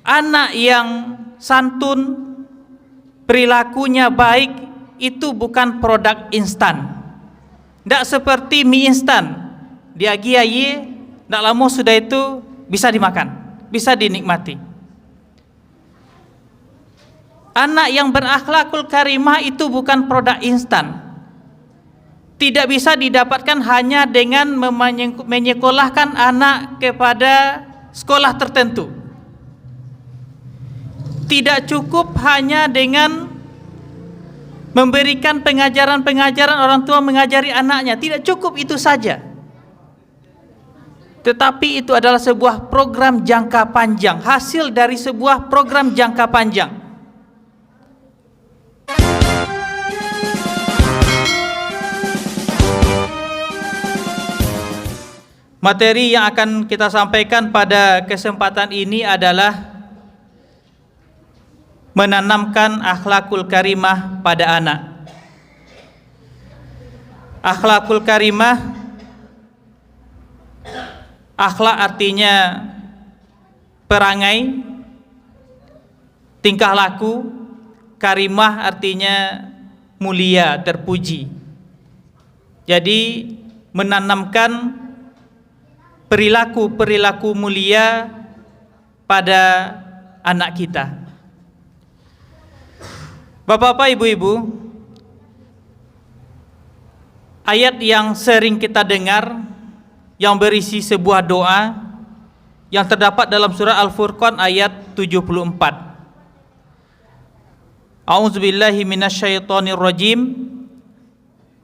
Anak yang santun, perilakunya baik, itu bukan produk instan. Tidak seperti mie instan, diagi-agi, tidak lama sudah itu bisa dimakan, bisa dinikmati. Anak yang berakhlakul karimah itu bukan produk instan. Tidak bisa didapatkan hanya dengan menyekolahkan anak kepada sekolah tertentu. Tidak cukup hanya dengan memberikan pengajaran-pengajaran orang tua mengajari anaknya. Tidak cukup itu saja. Tetapi itu adalah sebuah program jangka panjang, hasil dari sebuah program jangka panjang. Materi yang akan kita sampaikan pada kesempatan ini adalah menanamkan akhlakul karimah pada anak. Akhlakul karimah, akhlak artinya perangai, tingkah laku. Karimah artinya mulia, terpuji. Jadi menanamkan perilaku-perilaku mulia pada anak kita. Bapak-bapak, ibu-ibu, ayat yang sering kita dengar yang berisi sebuah doa yang terdapat dalam surah Al-Furqan ayat 74. A'udzubillahi minasyaitonir rajim.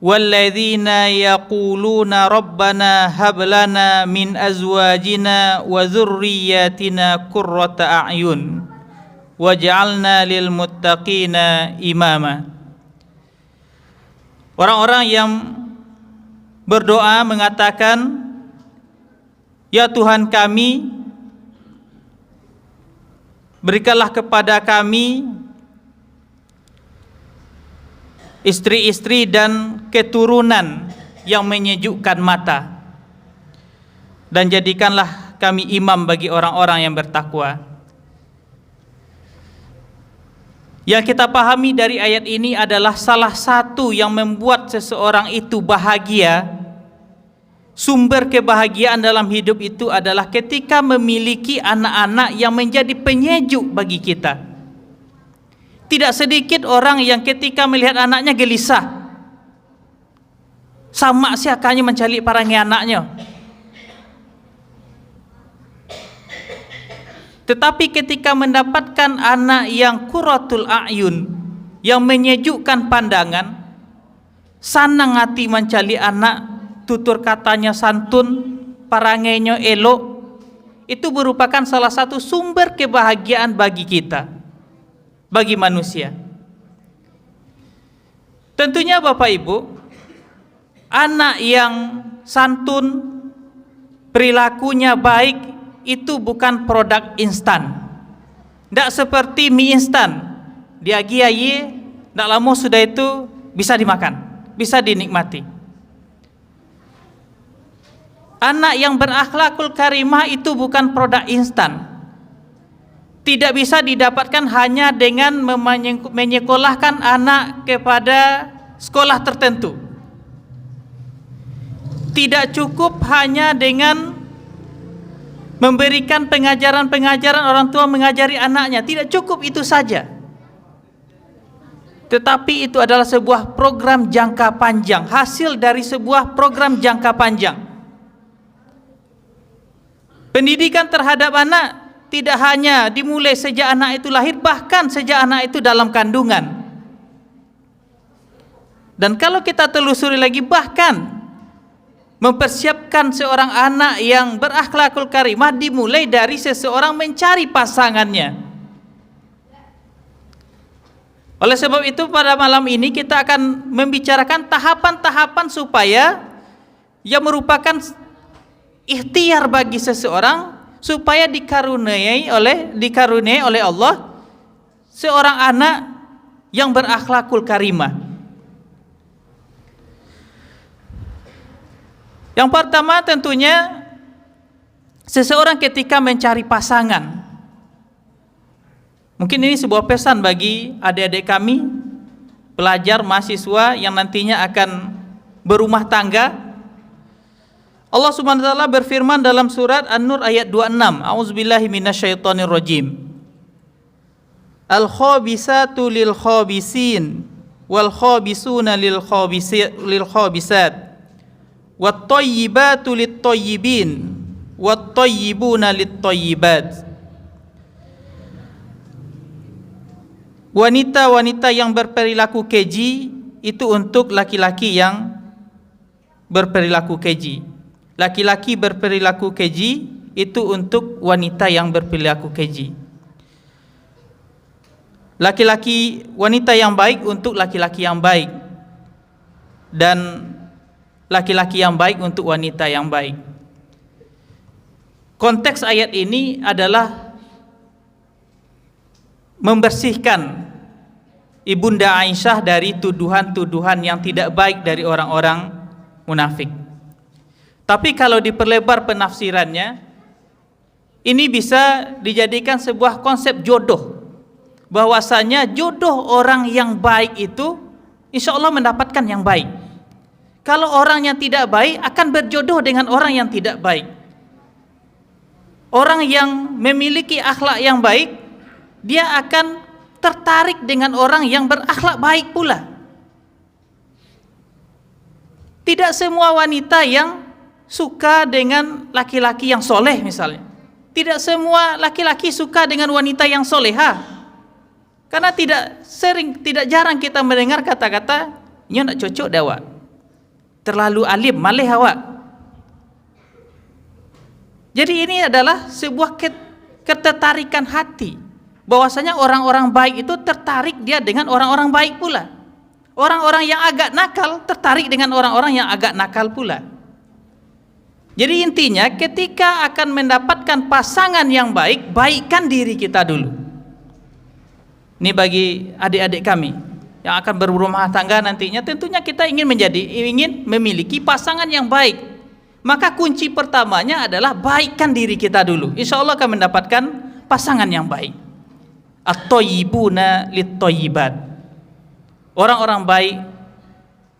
Walladzina yaquluna rabbana hab lana min azwajina wa dzurriyyatina qurrata a'yun waj'alna lil muttaqina imama. Orang-orang yang berdoa mengatakan, ya Tuhan kami, berikanlah kepada kami istri-istri dan keturunan yang menyejukkan mata, dan jadikanlah kami imam bagi orang-orang yang bertakwa. Yang kita pahami dari ayat ini adalah salah satu yang membuat seseorang itu bahagia, sumber kebahagiaan dalam hidup itu adalah ketika memiliki anak-anak yang menjadi penyejuk bagi kita. Tidak sedikit orang yang ketika melihat anaknya gelisah, sama siakanya mencari parangi anaknya. Tetapi ketika mendapatkan anak yang qurratul a'yun, yang menyejukkan pandangan, sanang hati mencari anak, tutur katanya santun, parangainya elok, itu merupakan salah satu sumber kebahagiaan bagi kita, bagi manusia. Tentunya Bapak Ibu, anak yang santun, perilakunya baik, itu bukan produk instan. Tidak seperti mie instan, diagi-agi, tidak lama sudah itu bisa dimakan, bisa dinikmati. Anak yang berakhlakul karimah itu bukan produk instan. Tidak bisa didapatkan hanya dengan menyekolahkan anak kepada sekolah tertentu. Tidak cukup hanya dengan memberikan pengajaran-pengajaran orang tua mengajari anaknya. Tidak cukup itu saja. Tetapi itu adalah sebuah program jangka panjang, hasil dari sebuah program jangka panjang. Pendidikan terhadap anak tidak hanya dimulai sejak anak itu lahir, bahkan sejak anak itu dalam kandungan. Dan kalau kita telusuri lagi, bahkan mempersiapkan seorang anak yang berakhlakul karimah dimulai dari seseorang mencari pasangannya. Oleh sebab itu pada malam ini kita akan membicarakan tahapan-tahapan supaya yang merupakan ikhtiar bagi seseorang supaya dikaruniai oleh Allah seorang anak yang berakhlakul karimah. Yang pertama tentunya seseorang ketika mencari pasangan, Mungkin ini sebuah pesan bagi adik-adik kami, pelajar, mahasiswa yang nantinya akan berumah tangga. Allah Subhanahu wa taala berfirman dalam surat An-Nur ayat 26. A'udzubillahi minasyaitonirrajim. Al-khabisatu lil khabisin wal khabisuna lil khabisat wat thayyibatu lit thayyibin wat thayyibuna lit thayyibat. Wanita-wanita yang berperilaku keji itu untuk laki-laki yang berperilaku keji. Laki-laki berperilaku keji itu untuk wanita yang berperilaku keji. Laki-laki, wanita yang baik untuk laki-laki yang baik, dan laki-laki yang baik untuk wanita yang baik. Konteks ayat ini adalah membersihkan Ibunda Aisyah dari tuduhan-tuduhan yang tidak baik dari orang-orang munafik. Tapi kalau diperlebar penafsirannya, ini bisa dijadikan sebuah konsep jodoh, bahwasanya jodoh orang yang baik itu insya Allah mendapatkan yang baik. Kalau orang yang tidak baik akan berjodoh dengan orang yang tidak baik. Orang yang memiliki akhlak yang baik, dia akan tertarik dengan orang yang berakhlak baik pula. Tidak semua wanita yang suka dengan laki-laki yang soleh misalnya. Tidak semua laki-laki suka dengan wanita yang soleha. Karena tidak jarang kita mendengar kata-kata, "Nyo nak cocok dah awak. Terlalu alim, malih awak." Jadi ini adalah sebuah ketertarikan hati, bahwasanya orang-orang baik itu tertarik dia dengan orang-orang baik pula. Orang-orang yang agak nakal tertarik dengan orang-orang yang agak nakal pula. Jadi intinya ketika akan mendapatkan pasangan yang baik, baikkan diri kita dulu. Ini bagi adik-adik kami yang akan berumah tangga nantinya, tentunya kita ingin memiliki pasangan yang baik. Maka kunci pertamanya adalah baikkan diri kita dulu. Insya Allah akan mendapatkan pasangan yang baik. At-thayyibuna lit-thayyibat. Orang-orang baik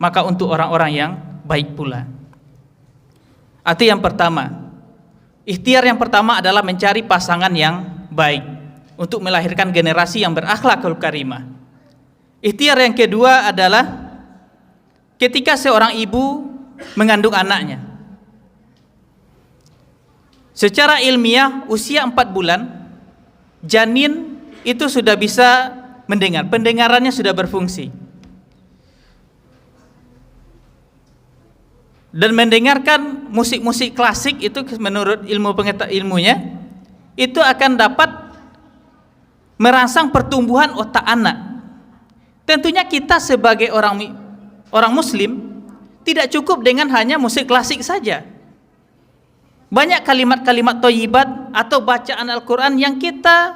maka untuk orang-orang yang baik pula. Arti yang pertama, ikhtiar yang pertama adalah mencari pasangan yang baik untuk melahirkan generasi yang berakhlakul karimah. Ikhtiar yang kedua adalah ketika seorang ibu mengandung anaknya. Secara ilmiah usia 4 bulan janin itu sudah bisa mendengar, pendengarannya sudah berfungsi. Dan mendengarkan musik-musik klasik itu menurut ilmunya itu akan dapat merangsang pertumbuhan otak anak. Tentunya kita sebagai orang muslim tidak cukup dengan hanya musik klasik saja. Banyak kalimat-kalimat thayyibat atau bacaan Al-Quran yang kita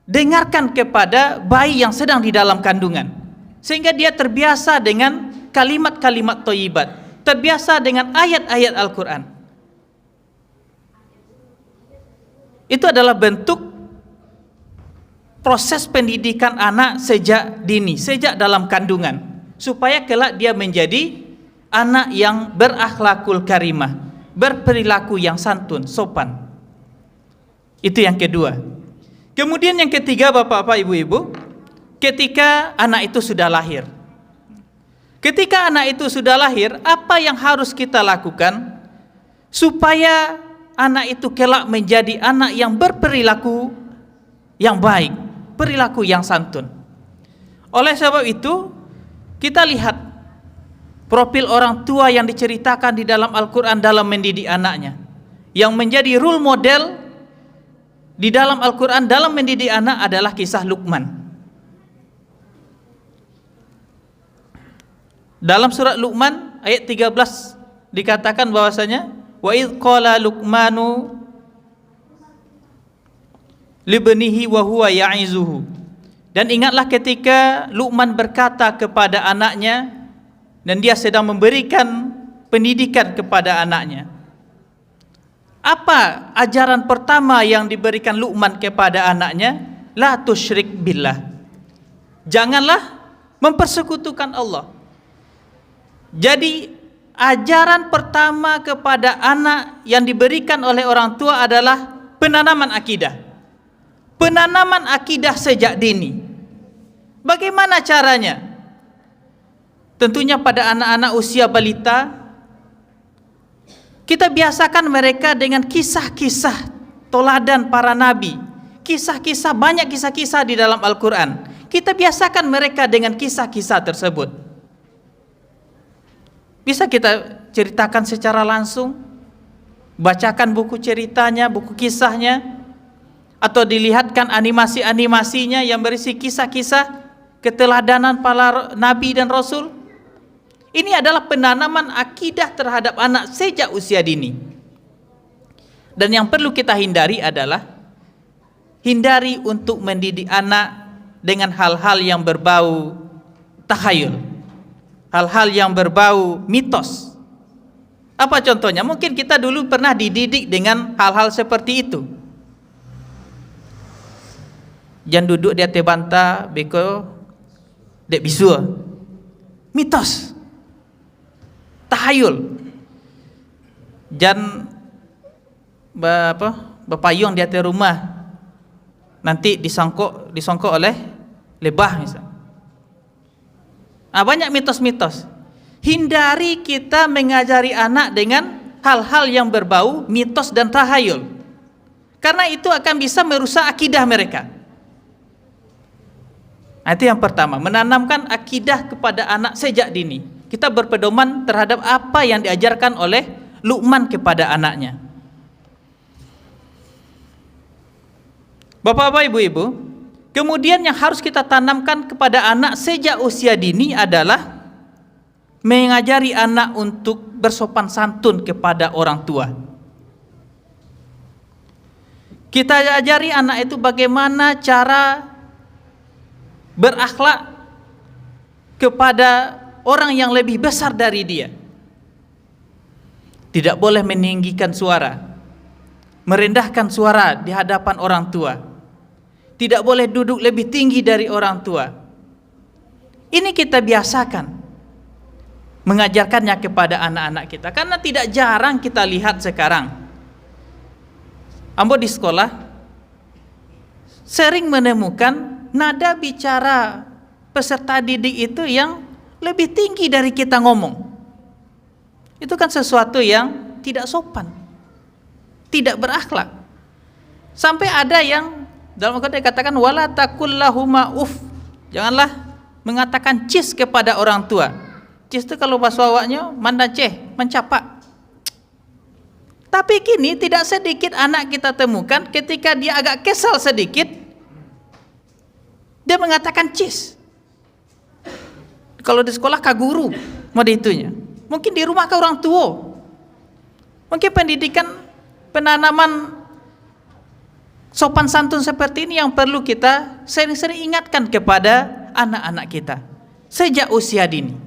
dengarkan kepada bayi yang sedang di dalam kandungan, sehingga dia terbiasa dengan kalimat-kalimat thayyibat, terbiasa dengan ayat-ayat Al-Quran. Itu adalah bentuk proses pendidikan anak sejak dini, sejak dalam kandungan, supaya kelak dia menjadi anak yang berakhlakul karimah, berperilaku yang santun, sopan. Itu yang kedua. Kemudian yang ketiga, bapak-bapak, ibu-ibu, ketika anak itu sudah lahir. Ketika anak itu sudah lahir, apa yang harus kita lakukan supaya anak itu kelak menjadi anak yang berperilaku yang baik, perilaku yang santun? Oleh sebab itu, kita lihat profil orang tua yang diceritakan di dalam Al-Quran dalam mendidik anaknya. Yang menjadi role model di dalam Al-Quran dalam mendidik anak adalah kisah Luqman. Dalam surat Luqman ayat 13 dikatakan bahwasanya wa idz qala Luqmanu libnihi wa huwa ya'izuhu. Dan ingatlah ketika Luqman berkata kepada anaknya dan dia sedang memberikan pendidikan kepada anaknya. Apa ajaran pertama yang diberikan Luqman kepada anaknya? la tusyrik billah. Janganlah mempersekutukan Allah. Jadi ajaran pertama kepada anak yang diberikan oleh orang tua adalah penanaman akidah. Penanaman akidah sejak dini. Bagaimana caranya? Tentunya pada anak-anak usia balita, kita biasakan mereka dengan kisah-kisah toladan para nabi. Kisah-kisah, banyak kisah-kisah di dalam Al-Quran. Kita biasakan mereka dengan kisah-kisah tersebut. Bisa kita ceritakan secara langsung, bacakan buku ceritanya, buku kisahnya, atau dilihatkan animasi-animasinya yang berisi kisah-kisah keteladanan para nabi dan rasul. Ini adalah penanaman akidah terhadap anak sejak usia dini. Dan yang perlu kita hindari adalah hindari untuk mendidik anak dengan hal-hal yang berbau takhayul, hal-hal yang berbau mitos. Apa contohnya? Mungkin kita dulu pernah dididik dengan hal-hal seperti itu. Jangan duduk di atas banta beko dek bisua. Mitos. Tahayul. Jangan berpayung di atas rumah. Nanti disongkok oleh lebah misal. Banyak mitos-mitos. Hindari kita mengajari anak dengan hal-hal yang berbau mitos dan tahayul. Karena itu akan bisa merusak akidah mereka. Itu yang pertama, menanamkan akidah kepada anak sejak dini. Kita berpedoman terhadap apa yang diajarkan oleh Luqman kepada anaknya. Bapak-bapak, ibu-ibu, kemudian yang harus kita tanamkan kepada anak sejak usia dini adalah mengajari anak untuk bersopan santun kepada orang tua. Kita ajari anak itu bagaimana cara berakhlak kepada orang yang lebih besar dari dia. Tidak boleh meninggikan suara, merendahkan suara di hadapan orang tua. Tidak boleh duduk lebih tinggi dari orang tua. Ini kita biasakan mengajarkannya kepada anak-anak kita. Karena tidak jarang kita lihat sekarang, ambo di sekolah sering menemukan nada bicara peserta didik itu yang lebih tinggi dari kita ngomong. Itu kan sesuatu yang tidak sopan, tidak berakhlak. Sampai ada yang dalam Al-Quran dikatakan wala taqul lahuma uff. Janganlah mengatakan cis kepada orang tua. Cis itu kalau bahasa awaknya mandaceh, mencapak. Tapi kini tidak sedikit anak kita temukan ketika dia agak kesal sedikit, dia mengatakan cis. Kalau di sekolah kaguru, mode itunya. Mungkin di rumah ke orang tua. Mungkin pendidikan, penanaman sopan santun seperti ini yang perlu kita sering-sering ingatkan kepada anak-anak kita sejak usia dini.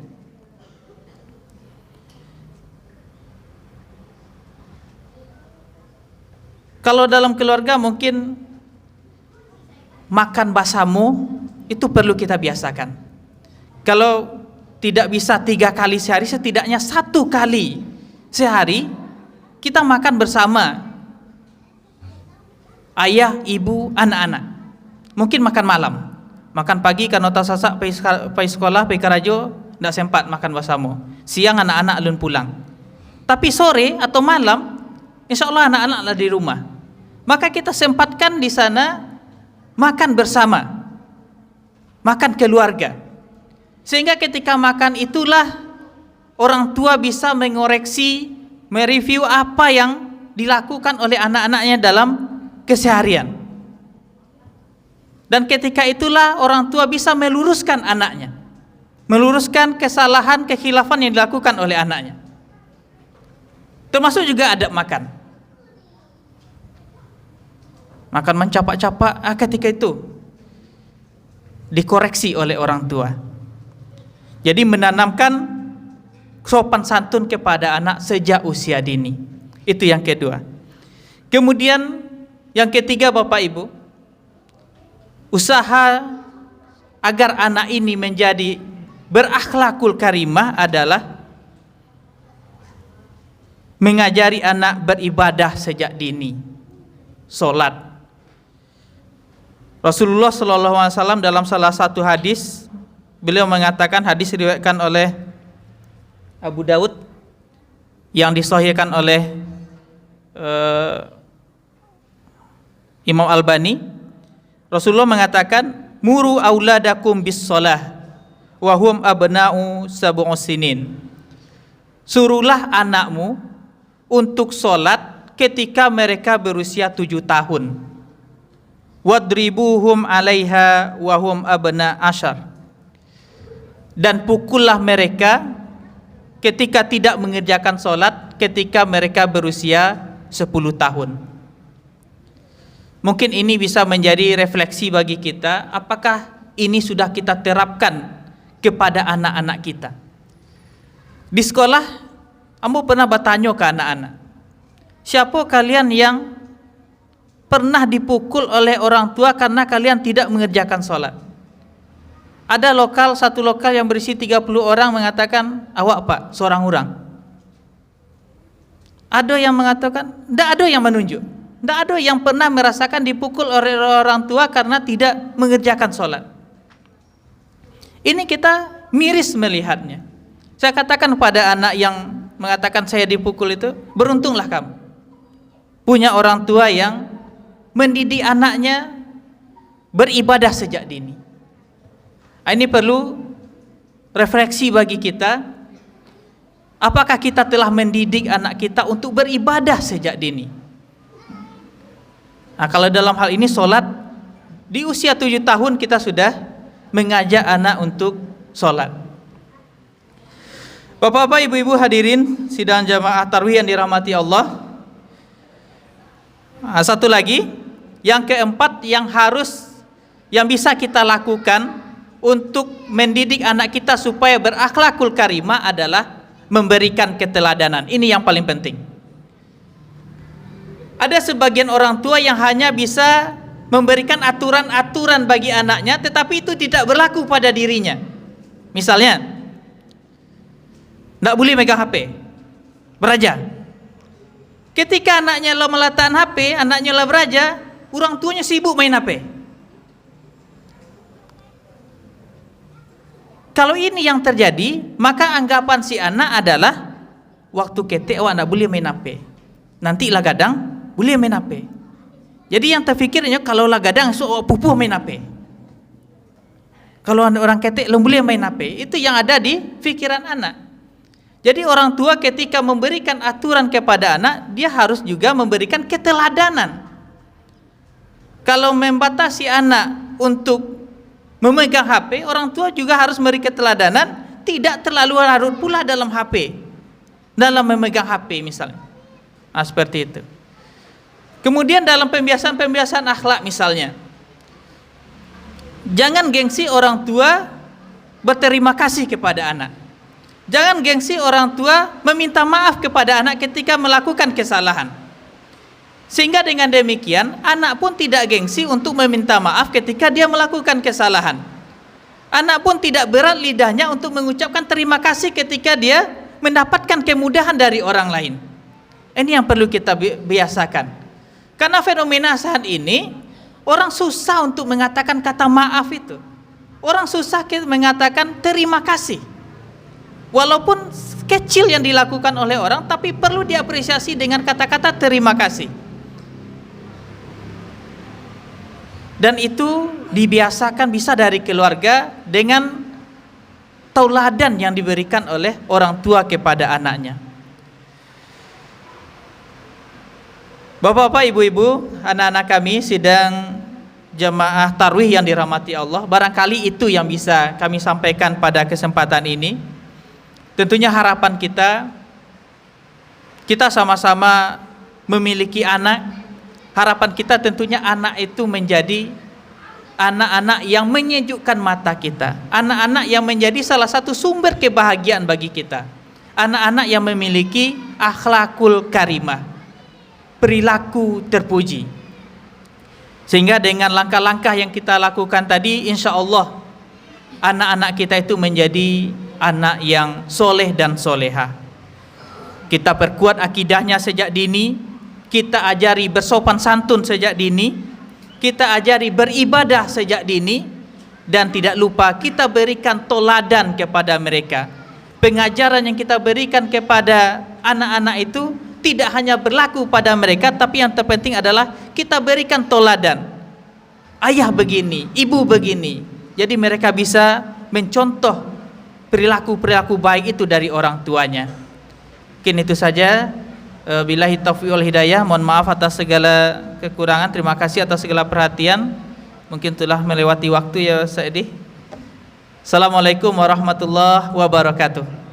Kalau dalam keluarga mungkin makan basamu itu perlu kita biasakan. Kalau tidak bisa 3 kali sehari, setidaknya 1 kali sehari kita makan bersama ayah, ibu, anak-anak. Mungkin makan malam, makan pagi karena tak sasak pergi sekolah, pergi karajo, tidak sempat makan bersama. Siang anak-anak alun pulang. Tapi sore atau malam, insya Allah anak-anak ada di rumah. Maka kita sempatkan di sana makan bersama, makan keluarga. Sehingga ketika makan itulah orang tua bisa mengoreksi, mereview apa yang dilakukan oleh anak-anaknya dalam keseharian. Dan ketika itulah orang tua bisa meluruskan anaknya, meluruskan kesalahan, kekhilafan yang dilakukan oleh anaknya. Termasuk juga adab makan. Makan mencapak-capak, ketika itu dikoreksi oleh orang tua. Jadi menanamkan sopan santun kepada anak sejak usia dini. Itu yang kedua. Kemudian yang ketiga, Bapak Ibu, usaha agar anak ini menjadi berakhlakul karimah adalah mengajari anak beribadah sejak dini, solat. Rasulullah SAW dalam salah satu hadis, beliau mengatakan, hadis diriwayatkan oleh Abu Daud yang disahihkan oleh Imam Albani. Rasulullah mengatakan, muru auladakum bis shalah wa hum abna'u sab'u sinin. Suruhlah anakmu untuk solat ketika mereka berusia 7 tahun. Wadribuhum 'alaiha wa hum abna asyar. Dan pukullah mereka ketika tidak mengerjakan solat ketika mereka berusia 10 tahun. Mungkin ini bisa menjadi refleksi bagi kita, apakah ini sudah kita terapkan kepada anak-anak kita. Di sekolah, kamu pernah bertanya ke anak-anak, siapa kalian yang pernah dipukul oleh orang tua karena kalian tidak mengerjakan sholat? Ada satu lokal yang berisi 30 orang mengatakan, awak pak, seorang orang. Ada yang mengatakan, tidak ada yang menunjuk. Tidak ada yang pernah merasakan dipukul oleh orang tua karena tidak mengerjakan sholat. Ini kita miris melihatnya. Saya katakan pada anak yang mengatakan saya dipukul itu, beruntunglah kamu punya orang tua yang mendidik anaknya beribadah sejak dini. Ini perlu refleksi bagi kita. Apakah kita telah mendidik anak kita untuk beribadah sejak dini? Nah, kalau dalam hal ini sholat, di usia 7 tahun kita sudah mengajak anak untuk sholat. Bapak-bapak, ibu-ibu hadirin sidang jamaah tarawih yang dirahmati Allah. Nah, satu lagi, yang keempat yang bisa kita lakukan untuk mendidik anak kita supaya berakhlakul karimah adalah memberikan keteladanan. Ini yang paling penting. Ada sebagian orang tua yang hanya bisa memberikan aturan-aturan bagi anaknya, tetapi itu tidak berlaku pada dirinya. Misalnya, tidak boleh megang HP, beraja. Ketika anaknya meletakkan HP, anaknya beraja, orang tuanya sibuk main HP. Kalau ini yang terjadi, maka anggapan si anak adalah waktu ketik awak tidak boleh main HP. Nantilah gadang boleh main HP. Jadi yang terfikirnya kalau lah gadang so pupuh main HP. Kalau orang ketik belum boleh main HP, itu yang ada di pikiran anak. Jadi orang tua ketika memberikan aturan kepada anak, dia harus juga memberikan keteladanan. Kalau membatasi anak untuk memegang HP, orang tua juga harus memberi keteladanan, tidak terlalu larut pula dalam HP, dalam memegang HP misalnya. Nah, seperti itu. Kemudian dalam pembiasaan akhlak misalnya, jangan gengsi orang tua berterima kasih kepada anak. Jangan gengsi orang tua meminta maaf kepada anak ketika melakukan kesalahan. Sehingga dengan demikian anak pun tidak gengsi untuk meminta maaf ketika dia melakukan kesalahan. Anak pun tidak berat lidahnya untuk mengucapkan terima kasih ketika dia mendapatkan kemudahan dari orang lain. Ini yang perlu kita biasakan. Karena fenomena saat ini, orang susah untuk mengatakan kata maaf itu. Orang susah mengatakan terima kasih. Walaupun kecil yang dilakukan oleh orang, tapi perlu diapresiasi dengan kata-kata terima kasih. Dan itu dibiasakan bisa dari keluarga dengan tauladan yang diberikan oleh orang tua kepada anaknya. Bapak-bapak, ibu-ibu, anak-anak kami sidang jamaah tarawih yang dirahmati Allah, barangkali itu yang bisa kami sampaikan pada kesempatan ini. Tentunya harapan kita sama-sama memiliki anak. Harapan kita tentunya anak itu menjadi anak-anak yang menyejukkan mata kita, anak-anak yang menjadi salah satu sumber kebahagiaan bagi kita, anak-anak yang memiliki akhlakul karimah, perilaku terpuji. Sehingga dengan langkah-langkah yang kita lakukan tadi, insya Allah anak-anak kita itu menjadi anak yang soleh dan soleha. Kita perkuat akidahnya sejak dini, kita ajari bersopan santun sejak dini, kita ajari beribadah sejak dini, dan tidak lupa kita berikan toladan kepada mereka. Pengajaran yang kita berikan kepada anak-anak itu tidak hanya berlaku pada mereka, tapi yang terpenting adalah kita berikan toladan. Ayah begini, ibu begini. Jadi mereka bisa mencontoh perilaku-perilaku baik itu dari orang tuanya. Mungkin itu saja. Billahi taufiq wal hidayah. Mohon maaf atas segala kekurangan. Terima kasih atas segala perhatian. Mungkin telah melewati waktu ya Saidi. Assalamualaikum warahmatullahi wabarakatuh.